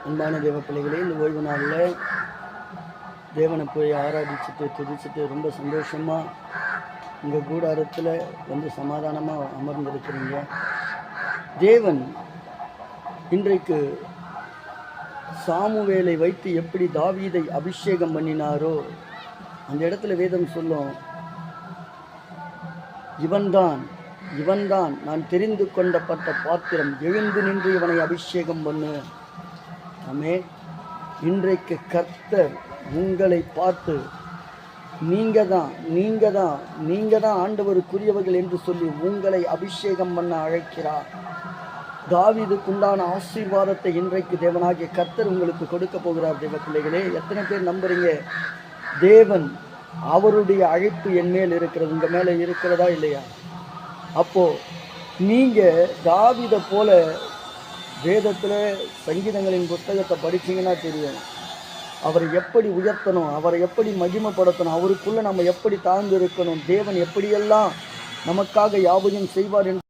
அன்பான தேவ பிள்ளைகளே, இந்த ஓய்வு நாளில் தேவனை போய் ஆராதிச்சுட்டு துதிச்சுட்டு ரொம்ப சந்தோஷமாக உங்கள் கூடாரத்தில் வந்து சமாதானமாக அமர்ந்திருக்கிறீங்க. தேவன் இன்றைக்கு சாமுவேலை வைத்து எப்படி தாவீதை அபிஷேகம் பண்ணினாரோ அந்த இடத்துல வேதம் சொல்லும், இவன்தான் நான் தெரிந்து கொண்டப்பட்ட பாத்திரம், எழுந்து நின்று இவனை அபிஷேகம் பண்ணு. ஆமே. இன்றைக்கு கர்த்தர் உங்களை பார்த்து நீங்கள் தான் ஆண்டவருக்குரியவர்கள் என்று சொல்லி உங்களை அபிஷேகம் பண்ண அழைக்கிறார். தாவீதுக்குண்டான ஆசீர்வாதத்தை இன்றைக்கு தேவனாகிய கர்த்தர் உங்களுக்கு கொடுக்க போகிறார். தேவ பிள்ளைகளே, எத்தனை பேர் நம்புறீங்க? தேவன் அவருடைய அழைப்பு என் மேல் இருக்கிறது, உங்கள் மேலே இருக்கிறதா இல்லையா? அப்போது நீங்கள் தாவீதை போல வேதத்தில் சங்கீதங்களின் புத்தகத்தை படித்தீங்கன்னா தெரியும், அவரை எப்படி உயர்த்தணும், அவரை எப்படி மகிமைப்படுத்தணும், அவருக்குள்ளே நம்ம எப்படி தாழ்ந்து இருக்கணும், தேவன் எப்படியெல்லாம் நமக்காக யாவையும் செய்வார் என்று